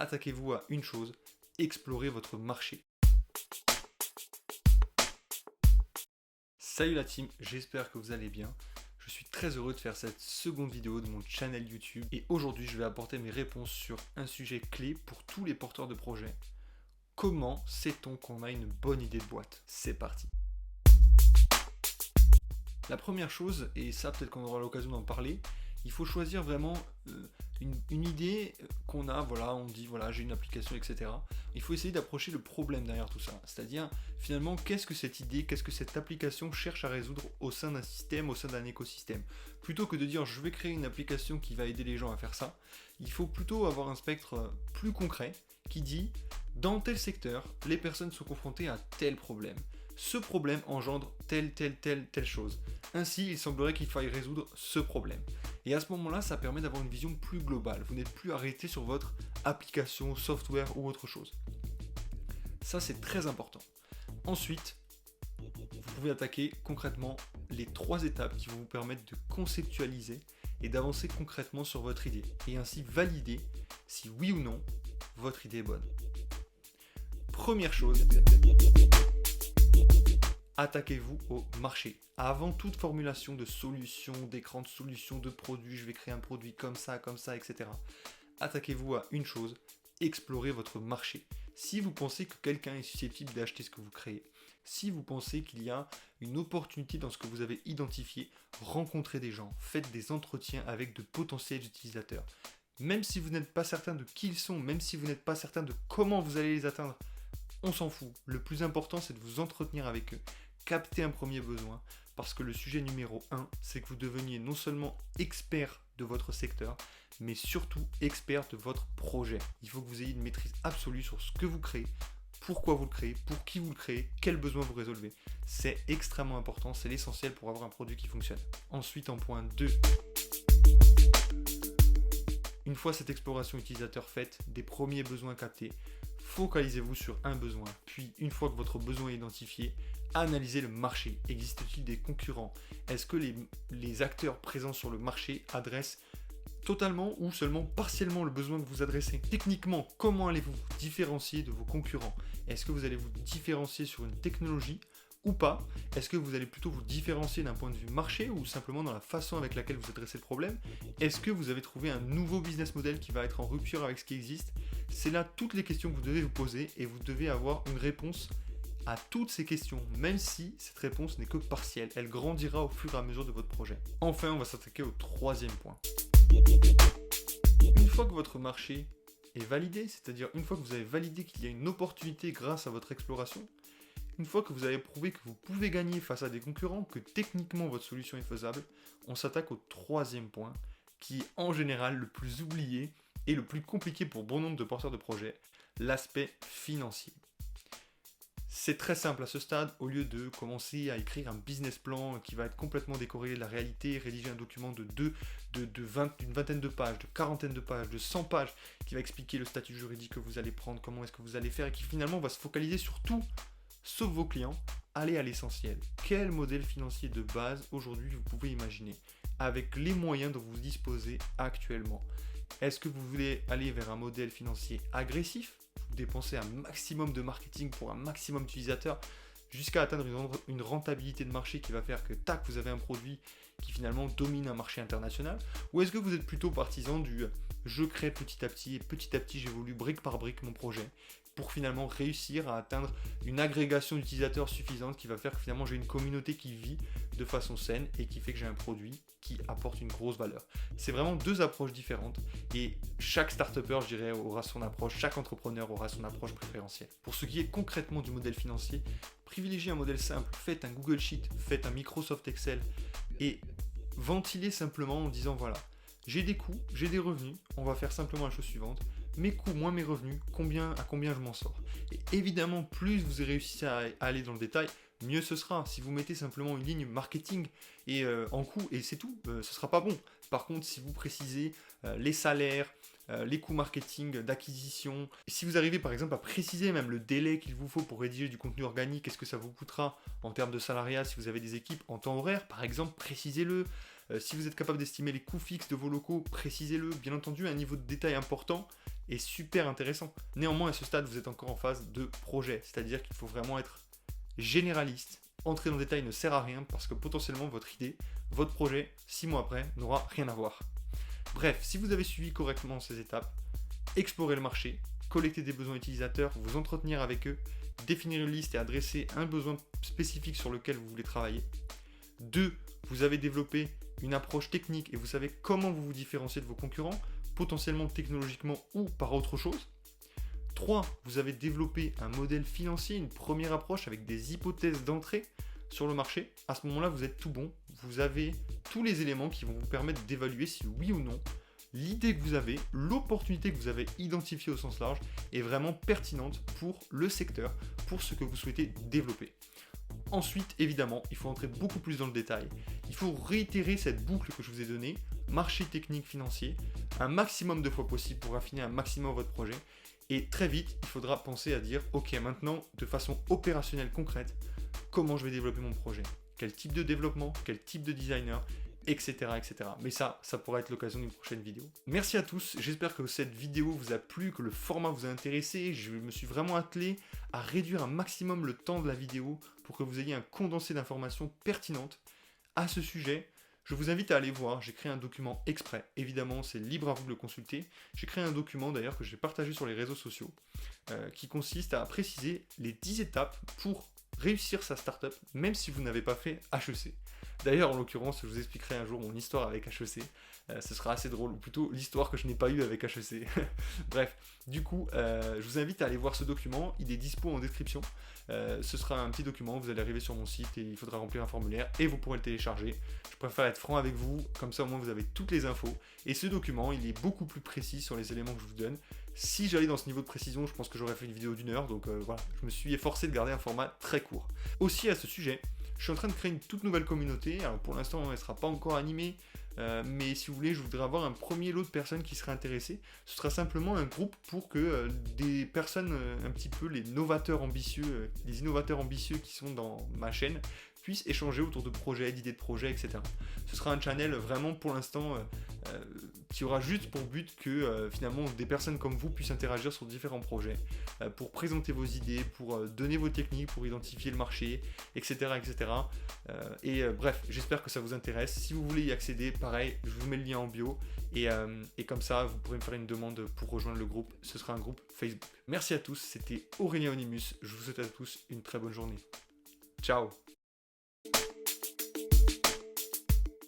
attaquez-vous à une chose, explorez votre marché. Salut la team, j'espère que vous allez bien. Je suis très heureux de faire cette seconde vidéo de mon channel YouTube et aujourd'hui je vais apporter mes réponses sur un sujet clé pour tous les porteurs de projets. Comment sait-on qu'on a une bonne idée de boîte? C'est parti. La première chose, et ça peut-être qu'on aura l'occasion d'en parler, il faut choisir vraiment une idée qu'on a, voilà, on dit voilà j'ai une application, etc. Il faut essayer d'approcher le problème derrière tout ça. C'est-à-dire finalement qu'est-ce que cette idée, qu'est-ce que cette application cherche à résoudre au sein d'un système, au sein d'un écosystème. Plutôt que de dire je vais créer une application qui va aider les gens à faire ça, il faut plutôt avoir un spectre plus concret qui dit dans tel secteur, les personnes sont confrontées à tel problème. Ce problème engendre telle chose. Ainsi, il semblerait qu'il faille résoudre ce problème. Et à ce moment-là, ça permet d'avoir une vision plus globale. Vous n'êtes plus arrêté sur votre application, software ou autre chose. Ça, c'est très important. Ensuite, vous pouvez attaquer concrètement les 3 étapes qui vont vous permettre de conceptualiser et d'avancer concrètement sur votre idée. Et ainsi valider si oui ou non, votre idée est bonne. Première chose, attaquez-vous au marché. Avant toute formulation de solution, d'écran de solution, de produit, je vais créer un produit comme ça, etc. Attaquez-vous à une chose, explorez votre marché. Si vous pensez que quelqu'un est susceptible d'acheter ce que vous créez, si vous pensez qu'il y a une opportunité dans ce que vous avez identifié, rencontrez des gens, faites des entretiens avec de potentiels utilisateurs. Même si vous n'êtes pas certain de qui ils sont, même si vous n'êtes pas certain de comment vous allez les atteindre, on s'en fout. Le plus important, c'est de vous entretenir avec eux, capter un premier besoin, parce que le sujet numéro 1, c'est que vous deveniez non seulement expert de votre secteur, mais surtout expert de votre projet. Il faut que vous ayez une maîtrise absolue sur ce que vous créez, pourquoi vous le créez, pour qui vous le créez, quels besoins vous résolvez. C'est extrêmement important, c'est l'essentiel pour avoir un produit qui fonctionne. Ensuite, en point 2, une fois cette exploration utilisateur faite, des premiers besoins captés, focalisez-vous sur un besoin. Puis, une fois que votre besoin est identifié, analysez le marché. Existe-t-il des concurrents? Est-ce que les acteurs présents sur le marché adressent totalement ou seulement partiellement le besoin que vous adressez? Techniquement, comment allez-vous vous différencier de vos concurrents? Est-ce que vous allez vous différencier sur une technologie ou pas? Est-ce que vous allez plutôt vous différencier d'un point de vue marché ou simplement dans la façon avec laquelle vous adressez le problème? Est-ce que vous avez trouvé un nouveau business model qui va être en rupture avec ce qui existe? C'est là toutes les questions que vous devez vous poser et vous devez avoir une réponse à toutes ces questions, même si cette réponse n'est que partielle. Elle grandira au fur et à mesure de votre projet. Enfin, on va s'attaquer au 3e point. Une fois que votre marché est validé, c'est-à-dire une fois que vous avez validé qu'il y a une opportunité grâce à votre exploration, une fois que vous avez prouvé que vous pouvez gagner face à des concurrents, que techniquement votre solution est faisable, on s'attaque au 3e point, qui est en général le plus oublié et le plus compliqué pour bon nombre de porteurs de projets, l'aspect financier. C'est très simple à ce stade, au lieu de commencer à écrire un business plan qui va être complètement décorrélé de la réalité, rédiger un document d'une vingtaine de pages, de quarantaine de pages, de 100 pages, qui va expliquer le statut juridique que vous allez prendre, comment est-ce que vous allez faire, et qui finalement va se focaliser sur tout, sauf vos clients. Allez à l'essentiel. Quel modèle financier de base aujourd'hui vous pouvez imaginer, avec les moyens dont vous disposez actuellement? Est-ce que vous voulez aller vers un modèle financier agressif? Dépenser un maximum de marketing pour un maximum d'utilisateurs jusqu'à atteindre une rentabilité de marché qui va faire que tac, vous avez un produit qui finalement domine un marché international? Ou est-ce que vous êtes plutôt partisan du je crée petit à petit et petit à petit j'évolue brique par brique mon projet pour finalement réussir à atteindre une agrégation d'utilisateurs suffisante qui va faire que finalement j'ai une communauté qui vit de façon saine et qui fait que j'ai un produit qui apporte une grosse valeur. C'est vraiment 2 approches différentes et chaque start-upper, je dirais, aura son approche, chaque entrepreneur aura son approche préférentielle. Pour ce qui est concrètement du modèle financier, privilégiez un modèle simple, faites un Google Sheet, faites un Microsoft Excel et ventilez simplement en disant voilà, j'ai des coûts, j'ai des revenus, on va faire simplement la chose suivante. Mes coûts moins mes revenus, à combien je m'en sors. Et évidemment, plus vous réussissez à aller dans le détail, mieux ce sera. Si vous mettez simplement une ligne marketing et en coût et c'est tout, ce sera pas bon. Par contre, si vous précisez les salaires, les coûts marketing, d'acquisition, si vous arrivez par exemple à préciser même le délai qu'il vous faut pour rédiger du contenu organique, qu'est-ce que ça vous coûtera en termes de salariat si vous avez des équipes en temps horaire, par exemple, précisez-le. Si vous êtes capable d'estimer les coûts fixes de vos locaux, précisez-le. Bien entendu, un niveau de détail important est super intéressant. Néanmoins, à ce stade, vous êtes encore en phase de projet, c'est-à-dire qu'il faut vraiment être généraliste. Entrer dans le détail ne sert à rien parce que potentiellement votre idée, votre projet, 6 mois après, n'aura rien à voir. Bref, si vous avez suivi correctement ces étapes, explorer le marché, collecter des besoins utilisateurs, vous entretenir avec eux, définir une liste et adresser un besoin spécifique sur lequel vous voulez travailler. 2. Vous avez développé une approche technique et vous savez comment vous vous différenciez de vos concurrents, potentiellement technologiquement ou par autre chose. 3. Vous avez développé un modèle financier, une première approche avec des hypothèses d'entrée sur le marché. À ce moment-là, vous êtes tout bon. Vous avez tous les éléments qui vont vous permettre d'évaluer si oui ou non l'idée que vous avez, l'opportunité que vous avez identifiée au sens large est vraiment pertinente pour le secteur, pour ce que vous souhaitez développer. Ensuite, évidemment, il faut entrer beaucoup plus dans le détail. Il faut réitérer cette boucle que je vous ai donnée, marché technique financier, un maximum de fois possible pour affiner un maximum votre projet. Et très vite, il faudra penser à dire, ok, maintenant, de façon opérationnelle, concrète, comment je vais développer mon projet? Quel type de développement? Quel type de designer? Etc, etc. Mais ça pourra être l'occasion d'une prochaine vidéo. Merci à tous, j'espère que cette vidéo vous a plu, que le format vous a intéressé. Je me suis vraiment attelé à réduire un maximum le temps de la vidéo pour que vous ayez un condensé d'informations pertinentes à ce sujet. Je vous invite à aller voir, j'ai créé un document exprès. Évidemment, c'est libre à vous de le consulter. J'ai créé un document d'ailleurs que j'ai partagé sur les réseaux sociaux qui consiste à préciser les 10 étapes pour réussir sa startup, même si vous n'avez pas fait HEC. D'ailleurs, en l'occurrence, je vous expliquerai un jour mon histoire avec HEC. Ce sera assez drôle, ou plutôt l'histoire que je n'ai pas eue avec HEC. Bref, du coup, je vous invite à aller voir ce document. Il est dispo en description. Ce sera un petit document, vous allez arriver sur mon site et il faudra remplir un formulaire et vous pourrez le télécharger. Je préfère être franc avec vous, comme ça au moins vous avez toutes les infos. Et ce document, il est beaucoup plus précis sur les éléments que je vous donne. Si j'allais dans ce niveau de précision, je pense que j'aurais fait une vidéo d'1 heure, donc voilà, je me suis efforcé de garder un format très court. Aussi à ce sujet, je suis en train de créer une toute nouvelle communauté. Alors pour l'instant, elle ne sera pas encore animée, mais si vous voulez, je voudrais avoir un premier lot de personnes qui seraient intéressées. Ce sera simplement un groupe pour que des personnes, un petit peu les novateurs ambitieux, les innovateurs ambitieux qui sont dans ma chaîne, puissent échanger autour de projets, d'idées de projets, etc. Ce sera un channel vraiment pour l'instant qui aura juste pour but que finalement des personnes comme vous puissent interagir sur différents projets, pour présenter vos idées, pour donner vos techniques, pour identifier le marché, etc. etc. Bref, j'espère que ça vous intéresse. Si vous voulez y accéder, pareil, je vous mets le lien en bio, et comme ça, vous pourrez me faire une demande pour rejoindre le groupe. Ce sera un groupe Facebook. Merci à tous, c'était Aurélien Onimus. Je vous souhaite à tous une très bonne journée. Ciao.